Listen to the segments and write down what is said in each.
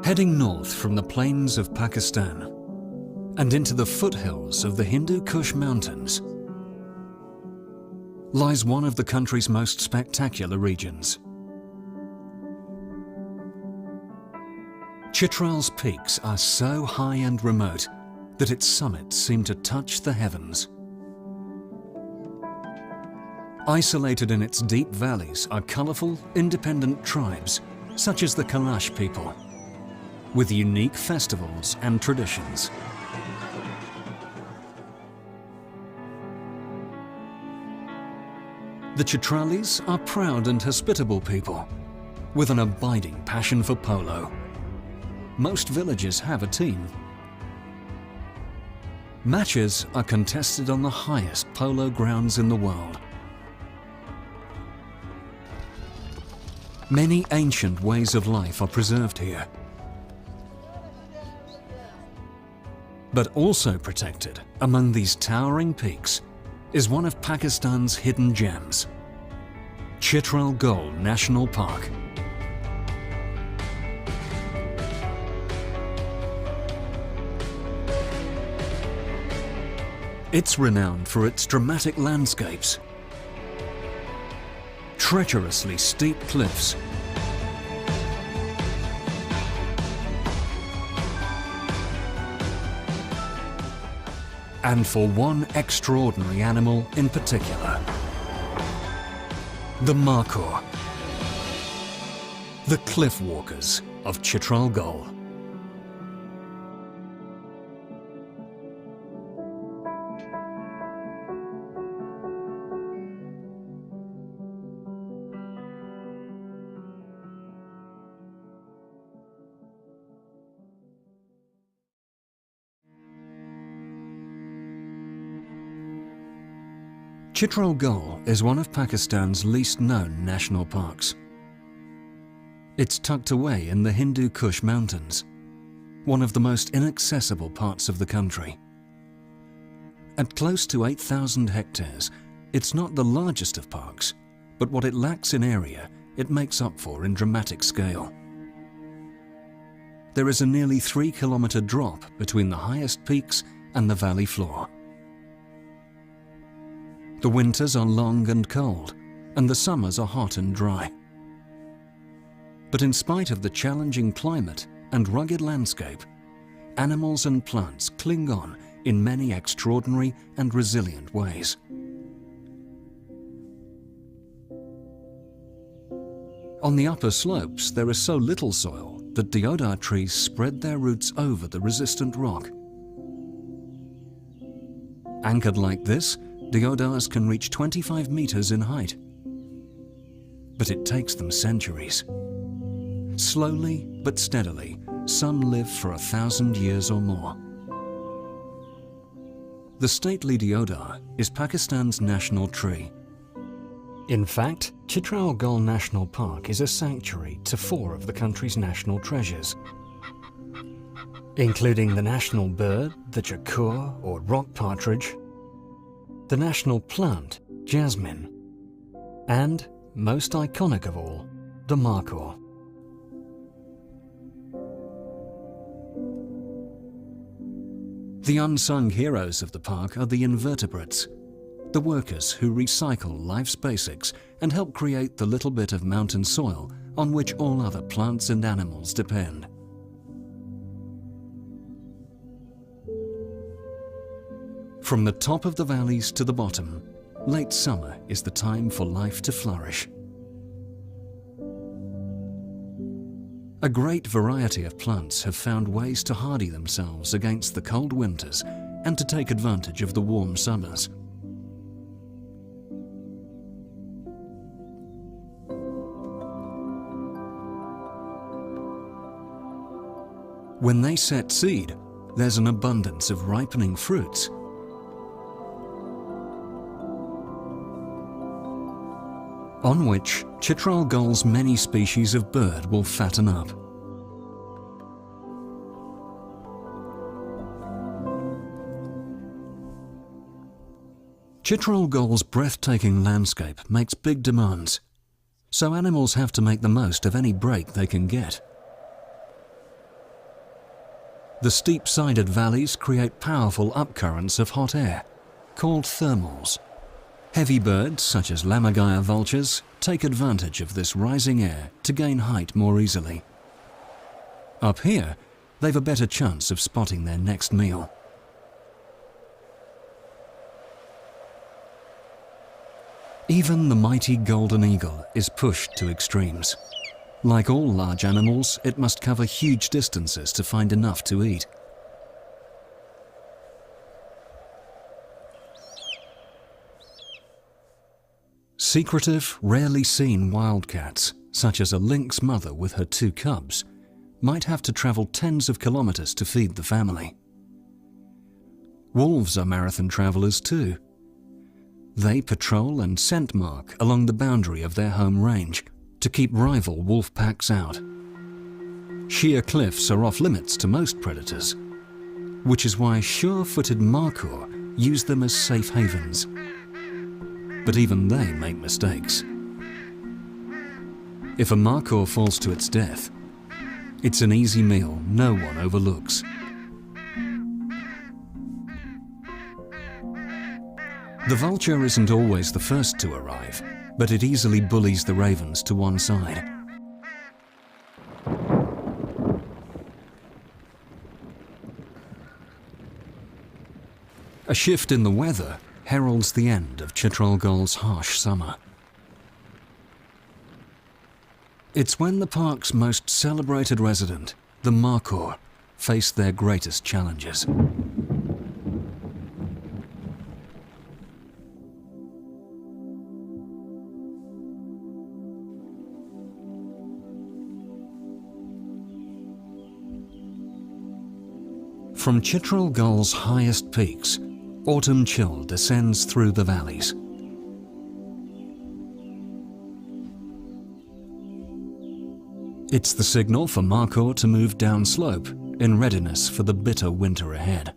Heading north from the plains of Pakistan and into the foothills of the Hindu Kush Mountains lies one of the country's most spectacular regions. Chitral's peaks are so high and remote that its summits seem to touch the heavens. Isolated in its deep valleys are colourful, independent tribes, such as the Kalash people, with unique festivals and traditions. The Chitralis are proud and hospitable people, with an abiding passion for polo. Most villages have a team. Matches are contested on the highest polo grounds in the world. Many ancient ways of life are preserved here, but also protected among these towering peaks is one of Pakistan's hidden gems, Chitral Gol National Park. It's renowned for its dramatic landscapes, treacherously steep cliffs, and for one extraordinary animal in particular, the Markhor, the cliff walkers of Chitral Gol. Chitral Gol is one of Pakistan's least known national parks. It's tucked away in the Hindu Kush Mountains, one of the most inaccessible parts of the country. At close to 8,000 hectares, it's not the largest of parks, but what it lacks in area, it makes up for in dramatic scale. There is a nearly 3-kilometer drop between the highest peaks and the valley floor. The winters are long and cold, and the summers are hot and dry. But in spite of the challenging climate and rugged landscape, animals and plants cling on in many extraordinary and resilient ways. On the upper slopes, there is so little soil that deodar trees spread their roots over the resistant rock. Anchored like this, deodars can reach 25 meters in height. But it takes them centuries. Slowly but steadily, some live for 1,000 years or more. The stately deodar is Pakistan's national tree. In fact, Chitral Gol National Park is a sanctuary to 4 of the country's national treasures, including the national bird, the chakur or rock partridge, the national plant, jasmine, and, most iconic of all, the Markhor. The unsung heroes of the park are the invertebrates, the workers who recycle life's basics and help create the little bit of mountain soil on which all other plants and animals depend. From the top of the valleys to the bottom, late summer is the time for life to flourish. A great variety of plants have found ways to hardy themselves against the cold winters and to take advantage of the warm summers. When they set seed, there's an abundance of ripening fruits. On which Chitral Gol's many species of bird will fatten up. Chitral Gol's breathtaking landscape makes big demands, so animals have to make the most of any break they can get. The steep-sided valleys create powerful upcurrents of hot air, called thermals. Heavy birds, such as lammergeier vultures, take advantage of this rising air to gain height more easily. Up here, they've a better chance of spotting their next meal. Even the mighty golden eagle is pushed to extremes. Like all large animals, it must cover huge distances to find enough to eat. Secretive, rarely seen wildcats, such as a lynx mother with her 2 cubs, might have to travel tens of kilometers to feed the family. Wolves are marathon travelers too. They patrol and scent mark along the boundary of their home range to keep rival wolf packs out. Sheer cliffs are off limits to most predators, which is why sure-footed markhor use them as safe havens. But even they make mistakes. If a markhor falls to its death, it's an easy meal no one overlooks. The vulture isn't always the first to arrive, but it easily bullies the ravens to one side. A shift in the weather heralds the end of Chitral gull's harsh summer. It's when the park's most celebrated resident, the markhor, face their greatest challenges. From Chitral gull's highest peaks, autumn chill descends through the valleys. It's the signal for markhor to move downslope in readiness for the bitter winter ahead.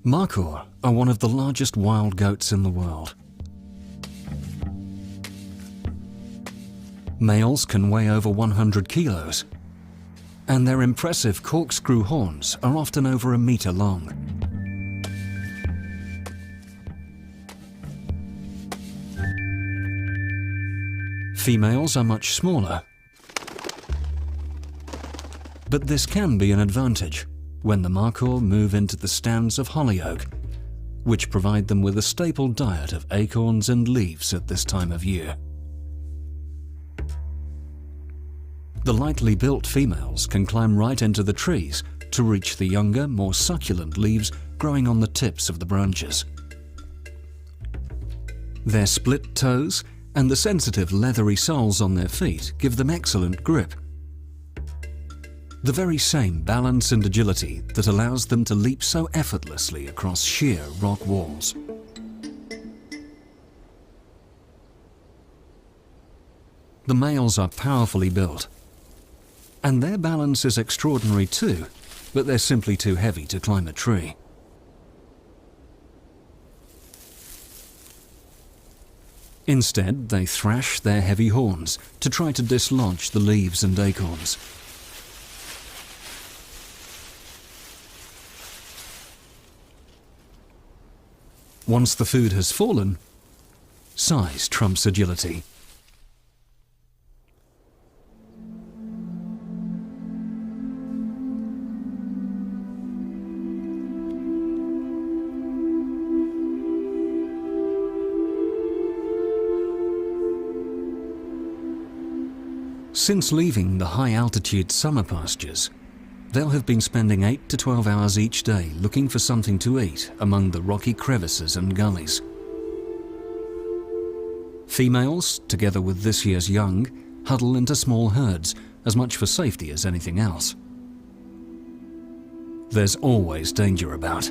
Markhor are one of the largest wild goats in the world. Males can weigh over 100 kilos, and their impressive corkscrew horns are often over a meter long. Females are much smaller, but this can be an advantage when the markhor move into the stands of hollyoak, which provide them with a staple diet of acorns and leaves at this time of year. The lightly built females can climb right into the trees to reach the younger, more succulent leaves growing on the tips of the branches. Their split toes and the sensitive leathery soles on their feet give them excellent grip. The very same balance and agility that allows them to leap so effortlessly across sheer rock walls. The males are powerfully built, and their balance is extraordinary too, but they're simply too heavy to climb a tree. Instead, they thrash their heavy horns to try to dislodge the leaves and acorns. Once the food has fallen, size trumps agility. Since leaving the high-altitude summer pastures, they'll have been spending 8 to 12 hours each day looking for something to eat among the rocky crevices and gullies. Females, together with this year's young, huddle into small herds, as much for safety as anything else. There's always danger about.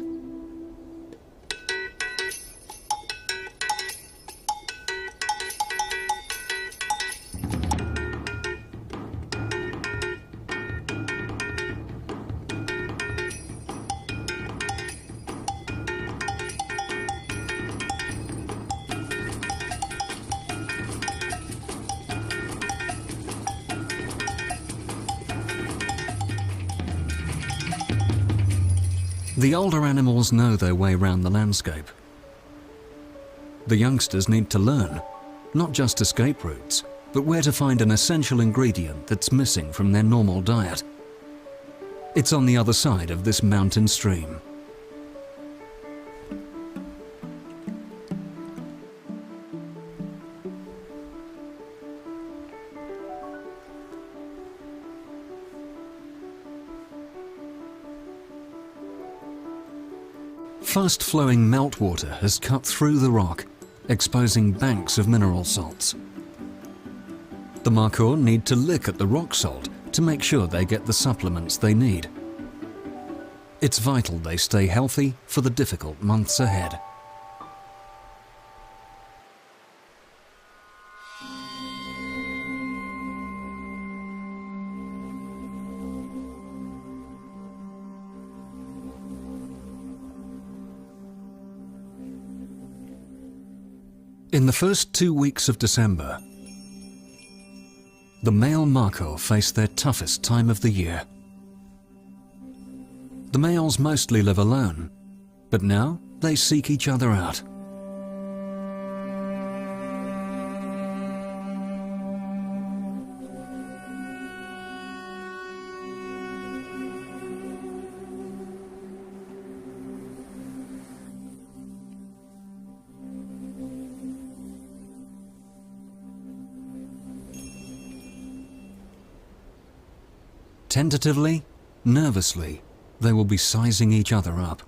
The older animals know their way round the landscape. The youngsters need to learn, not just escape routes, but where to find an essential ingredient that's missing from their normal diet. It's on the other side of this mountain stream. Fast-flowing meltwater has cut through the rock, exposing banks of mineral salts. The markhor need to lick at the rock salt to make sure they get the supplements they need. It's vital they stay healthy for the difficult months ahead. In the first 2 weeks of December, the male markhor face their toughest time of the year. The males mostly live alone, but now they seek each other out. Tentatively, nervously, they will be sizing each other up.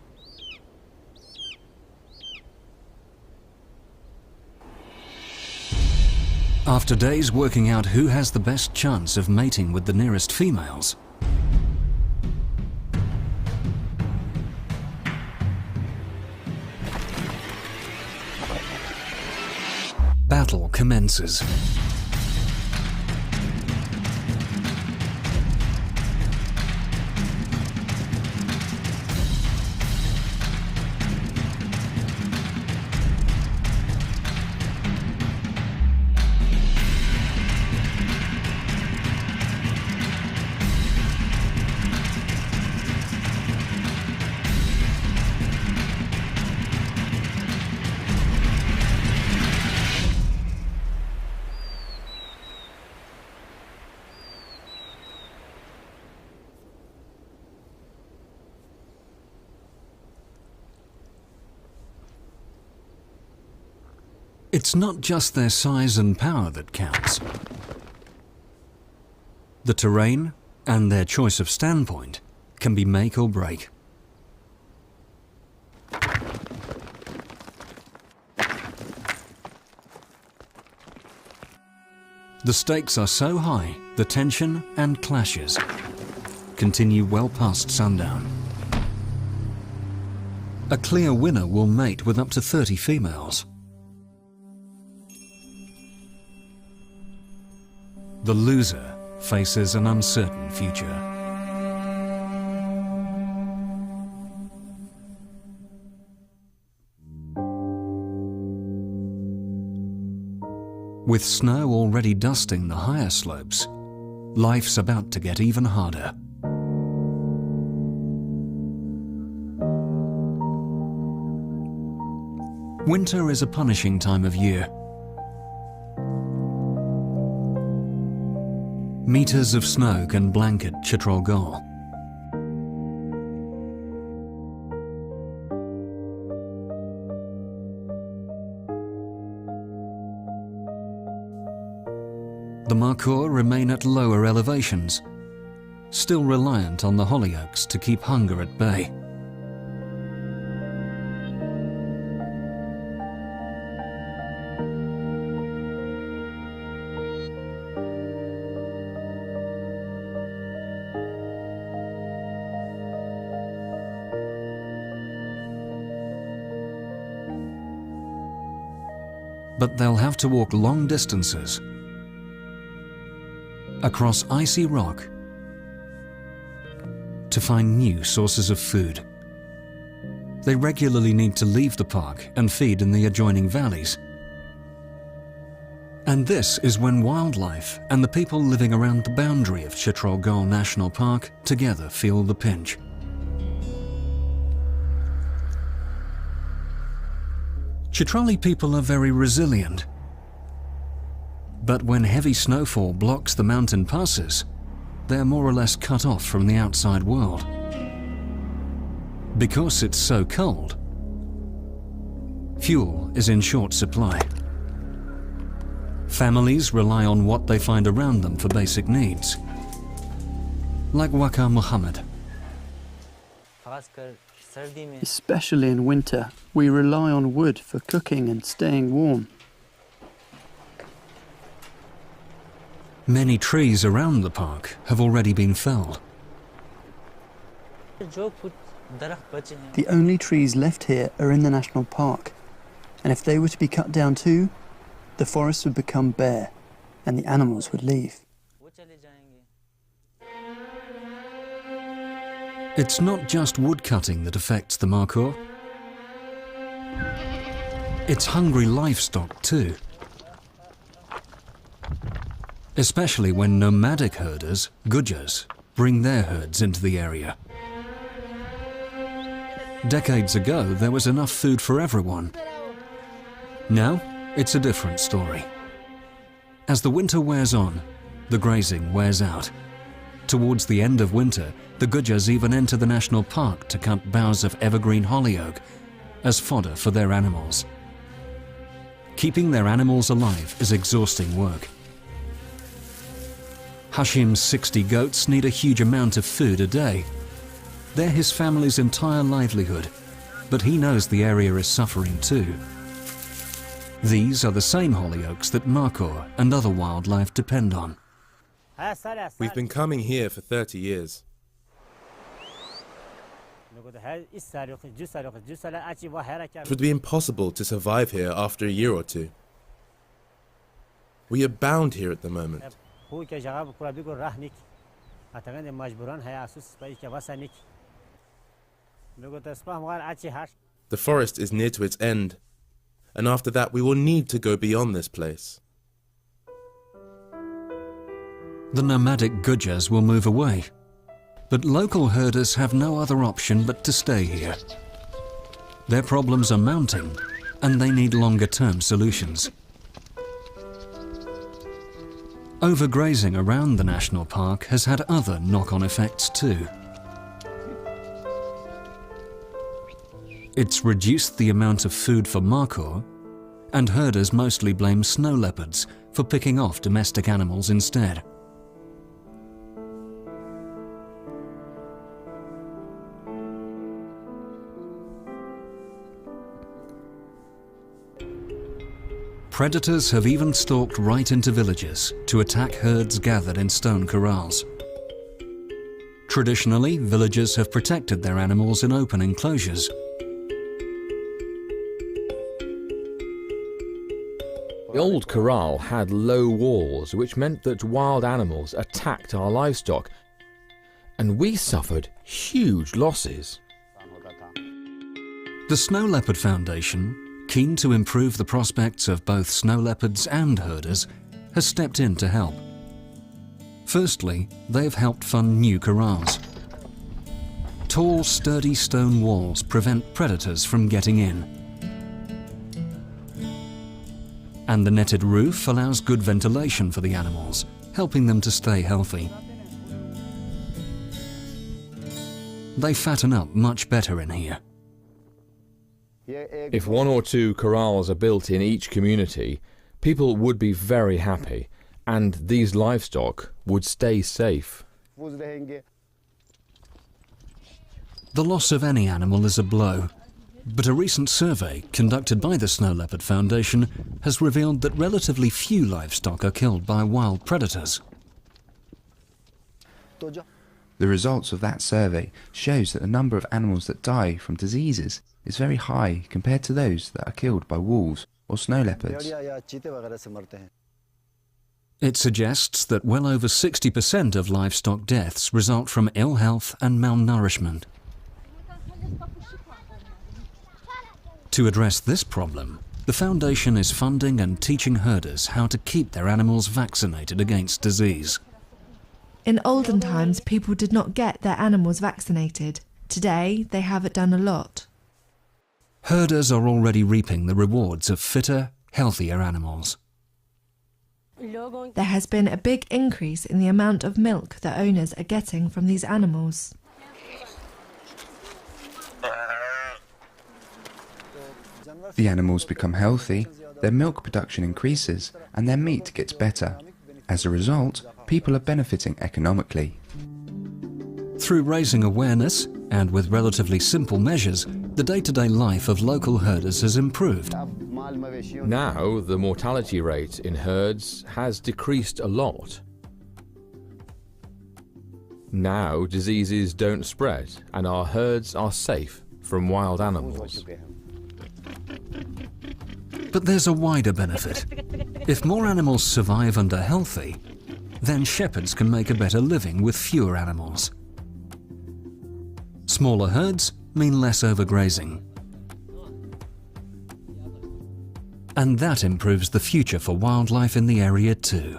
After days working out who has the best chance of mating with the nearest females, battle commences. It's not just their size and power that counts. The terrain and their choice of standpoint can be make or break. The stakes are so high, the tension and clashes continue well past sundown. A clear winner will mate with up to 30 females. The loser faces an uncertain future. With snow already dusting the higher slopes, life's about to get even harder. Winter is a punishing time of year. Meters of snow can blanket Chitral Gol. The markhor remain at lower elevations, still reliant on the hollyoaks to keep hunger at bay. But they'll have to walk long distances across icy rock to find new sources of food. They regularly need to leave the park and feed in the adjoining valleys. And this is when wildlife and the people living around the boundary of Chitral Gol National Park together feel the pinch. Chitrali people are very resilient. But when heavy snowfall blocks the mountain passes, they're more or less cut off from the outside world. Because it's so cold, fuel is in short supply. Families rely on what they find around them for basic needs. Like Waka Muhammad. Especially in winter, we rely on wood for cooking and staying warm. Many trees around the park have already been felled. The only trees left here are in the national park, and if they were to be cut down too, the forest would become bare and the animals would leave. It's not just wood cutting that affects the markhor. It's hungry livestock too. Especially when nomadic herders, Gujars, bring their herds into the area. Decades ago, there was enough food for everyone. Now, it's a different story. As the winter wears on, the grazing wears out. Towards the end of winter, the Gujars even enter the national park to cut boughs of evergreen hollyoak as fodder for their animals. Keeping their animals alive is exhausting work. Hashim's 60 goats need a huge amount of food a day. They're his family's entire livelihood, but he knows the area is suffering too. These are the same hollyoaks that markhor and other wildlife depend on. We've been coming here for 30 years. It would be impossible to survive here after a year or two. We are bound here at the moment. The forest is near to its end, and after that we will need to go beyond this place. The nomadic Gujars will move away, but local herders have no other option but to stay here. Their problems are mounting, and they need longer-term solutions. Overgrazing around the national park has had other knock-on effects too. It's reduced the amount of food for markhor, and herders mostly blame snow leopards for picking off domestic animals instead. Predators have even stalked right into villages to attack herds gathered in stone corrals. Traditionally, villagers have protected their animals in open enclosures. The old corral had low walls, which meant that wild animals attacked our livestock, and we suffered huge losses. The Snow Leopard Foundation, keen to improve the prospects of both snow leopards and herders, has stepped in to help. Firstly, they've helped fund new corrals. Tall, sturdy stone walls prevent predators from getting in. And the netted roof allows good ventilation for the animals, helping them to stay healthy. They fatten up much better in here. If 1 or 2 corrals are built in each community, people would be very happy, and these livestock would stay safe. The loss of any animal is a blow, but a recent survey conducted by the Snow Leopard Foundation has revealed that relatively few livestock are killed by wild predators. The results of that survey shows that the number of animals that die from diseases is very high compared to those that are killed by wolves or snow leopards. It suggests that well over 60% of livestock deaths result from ill health and malnourishment. To address this problem, the Foundation is funding and teaching herders how to keep their animals vaccinated against disease. In olden times, people did not get their animals vaccinated. Today, they have it done a lot. Herders are already reaping the rewards of fitter, healthier animals. There has been a big increase in the amount of milk that owners are getting from these animals. The animals become healthy, their milk production increases, and their meat gets better. As a result, people are benefiting economically. Through raising awareness, and with relatively simple measures, the day-to-day life of local herders has improved. Now the mortality rate in herds has decreased a lot. Now diseases don't spread and our herds are safe from wild animals. But there's a wider benefit. If more animals survive and are healthy, then shepherds can make a better living with fewer animals. Smaller herds mean less overgrazing. And that improves the future for wildlife in the area too.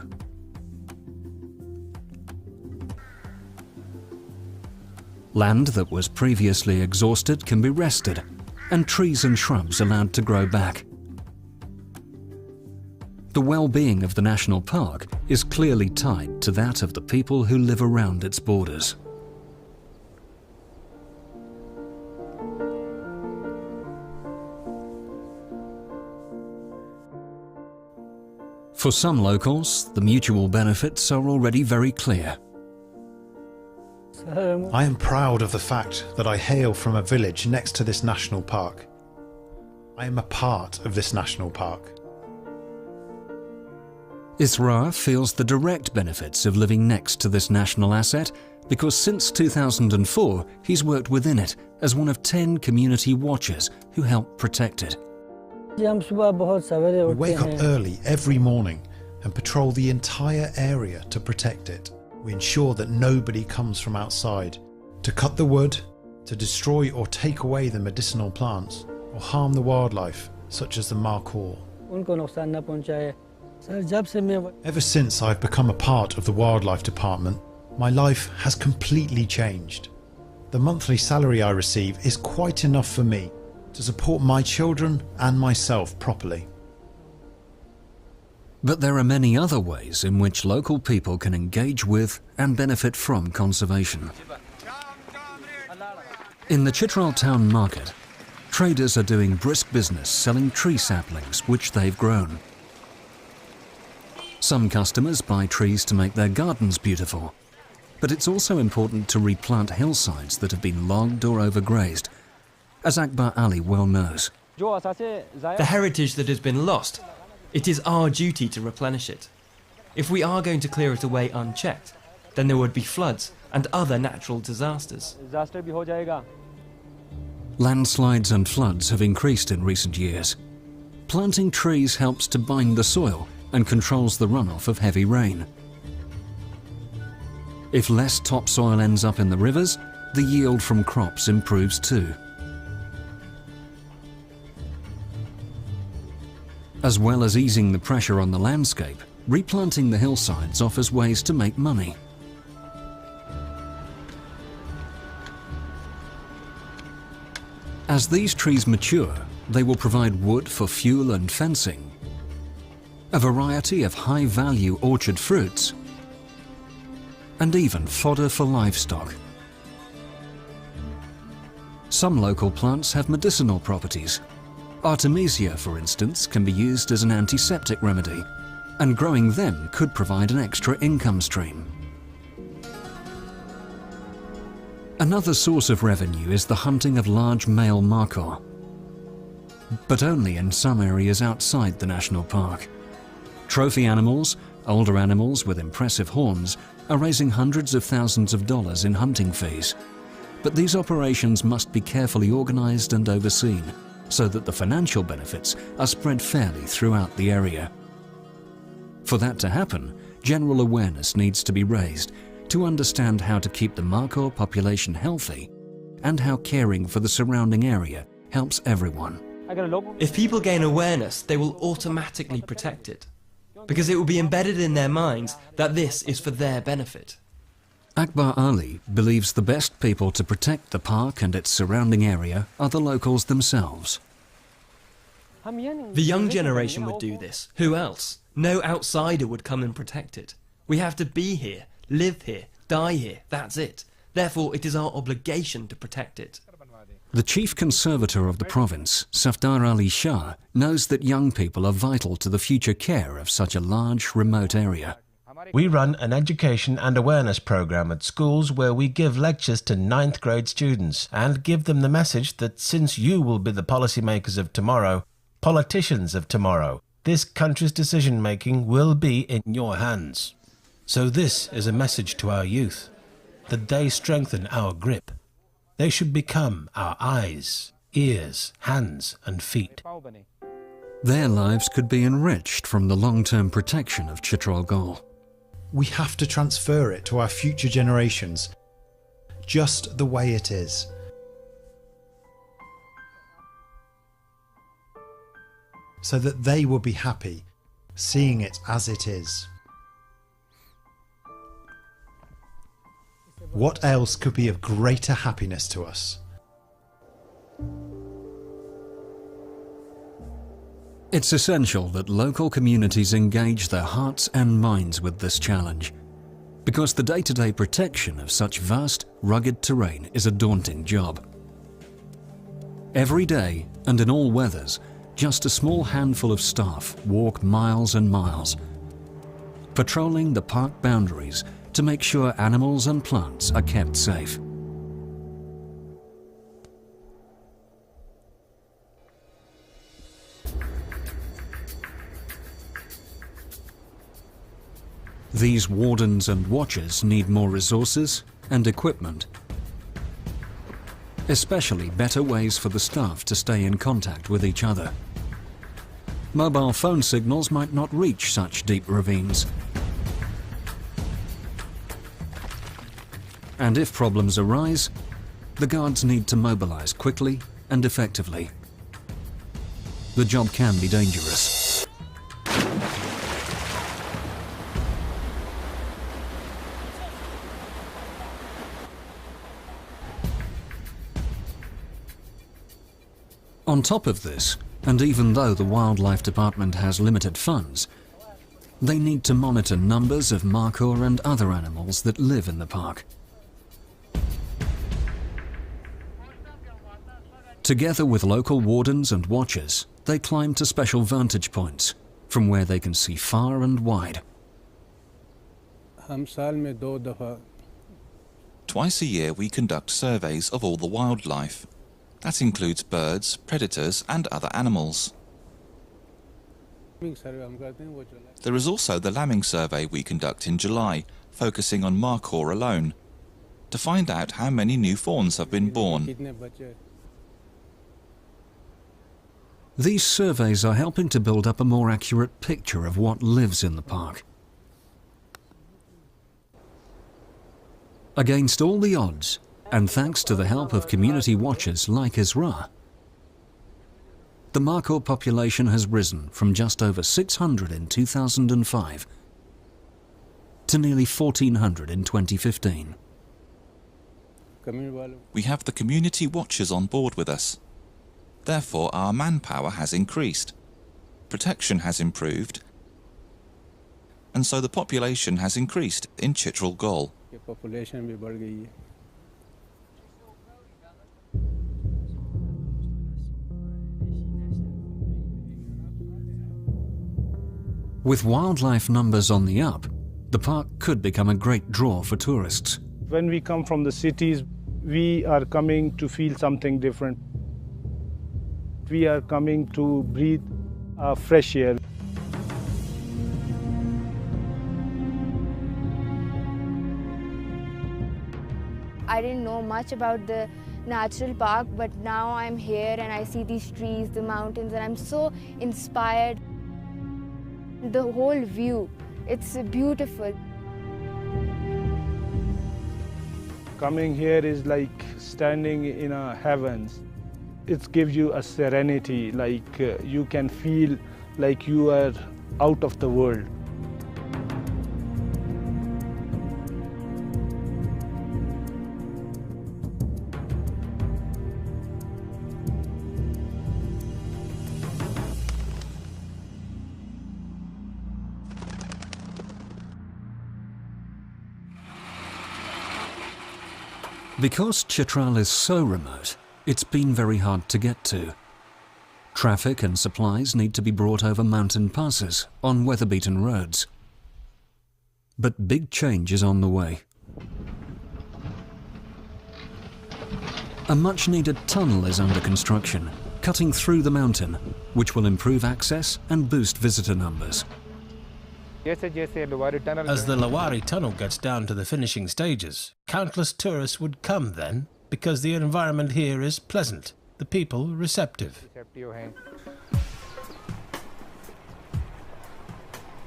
Land that was previously exhausted can be rested, and trees and shrubs allowed to grow back. The well-being of the national park is clearly tied to that of the people who live around its borders. For some locals, the mutual benefits are already very clear. I am proud of the fact that I hail from a village next to this national park. I am a part of this national park. Isra feels the direct benefits of living next to this national asset because since 2004 he's worked within it as one of 10 community watchers who help protect it. We wake up early every morning and patrol the entire area to protect it. We ensure that nobody comes from outside to cut the wood, to destroy or take away the medicinal plants, or harm the wildlife, such as the markhor. Ever since I've become a part of the wildlife department, my life has completely changed. The monthly salary I receive is quite enough for me to support my children and myself properly. But there are many other ways in which local people can engage with and benefit from conservation. In the Chitral town market, traders are doing brisk business selling tree saplings which they've grown. Some customers buy trees to make their gardens beautiful, but it's also important to replant hillsides that have been logged or overgrazed, as Akbar Ali well knows. The heritage that has been lost, it is our duty to replenish it. If we are going to clear it away unchecked, then there would be floods and other natural disasters. Landslides and floods have increased in recent years. Planting trees helps to bind the soil and controls the runoff of heavy rain. If less topsoil ends up in the rivers, the yield from crops improves too. As well as easing the pressure on the landscape, replanting the hillsides offers ways to make money. As these trees mature, they will provide wood for fuel and fencing, a variety of high-value orchard fruits, and even fodder for livestock. Some local plants have medicinal properties. Artemisia, for instance, can be used as an antiseptic remedy, and growing them could provide an extra income stream. Another source of revenue is the hunting of large male markhor, but only in some areas outside the national park. Trophy animals, older animals with impressive horns, are raising hundreds of thousands of dollars in hunting fees. But these operations must be carefully organized and overseen, so that the financial benefits are spread fairly throughout the area. For that to happen, general awareness needs to be raised to understand how to keep the markhor population healthy and how caring for the surrounding area helps everyone. If people gain awareness, they will automatically protect it, because it will be embedded in their minds that this is for their benefit. Akbar Ali believes the best people to protect the park and its surrounding area are the locals themselves. The young generation would do this. Who else? No outsider would come and protect it. We have to be here, live here, die here, that's it. Therefore, it is our obligation to protect it. The chief conservator of the province, Safdar Ali Shah, knows that young people are vital to the future care of such a large, remote area. We run an education and awareness program at schools where we give lectures to 9th grade students and give them the message that since you will be the policymakers of tomorrow, politicians of tomorrow, this country's decision-making will be in your hands. So this is a message to our youth, that they strengthen our grip. They should become our eyes, ears, hands and feet. Their lives could be enriched from the long-term protection of Chitral Gol. We have to transfer it to our future generations, just the way it is. So that they will be happy, seeing it as it is. What else could be of greater happiness to us? It's essential that local communities engage their hearts and minds with this challenge, because the day-to-day protection of such vast, rugged terrain is a daunting job. Every day, and in all weathers, just a small handful of staff walk miles and miles, patrolling the park boundaries to make sure animals and plants are kept safe. These wardens and watchers need more resources and equipment, especially better ways for the staff to stay in contact with each other. Mobile phone signals might not reach such deep ravines. And if problems arise, the guards need to mobilize quickly and effectively. The job can be dangerous. On top of this, and even though the Wildlife Department has limited funds, they need to monitor numbers of markhor and other animals that live in the park. Together with local wardens and watchers, they climb to special vantage points, from where they can see far and wide. Twice a year we conduct surveys of all the wildlife. That includes birds, predators and other animals. There is also the lambing survey we conduct in July, focusing on markhor alone, to find out how many new fawns have been born. These surveys are helping to build up a more accurate picture of what lives in the park. Against all the odds, and thanks to the help of community watchers like Isra, the markhor population has risen from just over 600 in 2005 to nearly 1,400 in 2015. We have the community watchers on board with us. Therefore, our manpower has increased, protection has improved, and so the population has increased in Chitral Gol. With wildlife numbers on the up, the park could become a great draw for tourists. When we come from the cities, we are coming to feel something different. We are coming to breathe fresh air. I didn't know much about the natural park, but now I'm here and I see these trees, the mountains, and I'm so inspired. The whole view, it's beautiful. Coming here is like standing in a heavens. It gives you a serenity, like you can feel like you are out of the world. Because Chitral is so remote, it's been very hard to get to. Traffic and supplies need to be brought over mountain passes on weather-beaten roads. But big change is on the way. A much-needed tunnel is under construction, cutting through the mountain, which will improve access and boost visitor numbers. As the Lawari tunnel gets down to the finishing stages, countless tourists would come then, because the environment here is pleasant, the people receptive.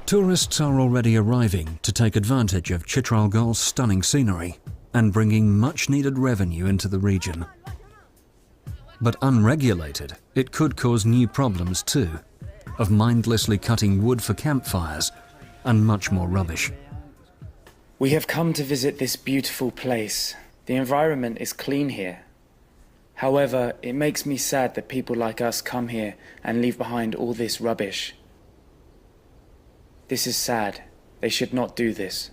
Tourists are already arriving to take advantage of Chitral Gul's stunning scenery and bringing much-needed revenue into the region. But unregulated, it could cause new problems too, of mindlessly cutting wood for campfires and much more rubbish. We have come to visit this beautiful place. The environment is clean here. However, it makes me sad that people like us come here and leave behind all this rubbish. This is sad. They should not do this.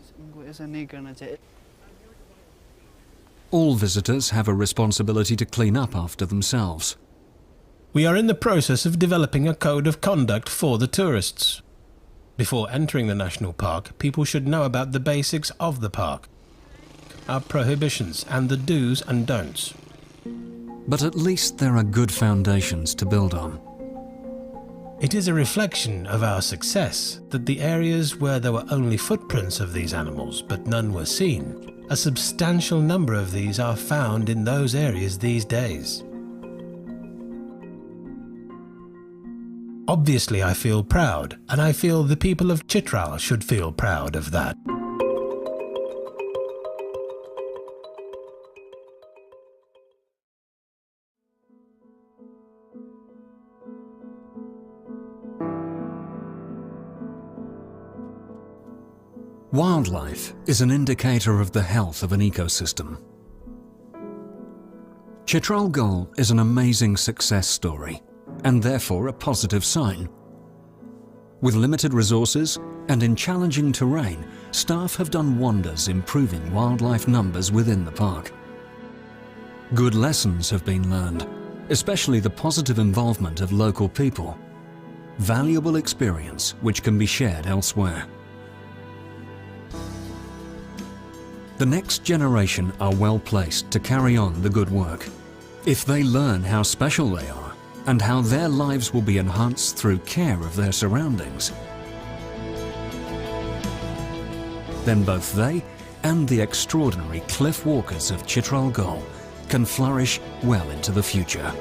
All visitors have a responsibility to clean up after themselves. We are in the process of developing a code of conduct for the tourists. Before entering the national park, people should know about the basics of the park, our prohibitions and the do's and don'ts. But at least there are good foundations to build on. It is a reflection of our success that the areas where there were only footprints of these animals but none were seen, a substantial number of these are found in those areas these days. Obviously I feel proud, and I feel the people of Chitral should feel proud of that. Wildlife is an indicator of the health of an ecosystem. Chitral Gul is an amazing success story, and therefore a positive sign. With limited resources and in challenging terrain, staff have done wonders improving wildlife numbers within the park. Good lessons have been learned, especially the positive involvement of local people. Valuable experience which can be shared elsewhere. The next generation are well placed to carry on the good work. If they learn how special they are, and how their lives will be enhanced through care of their surroundings, then both they and the extraordinary cliff walkers of Chitral Gul can flourish well into the future.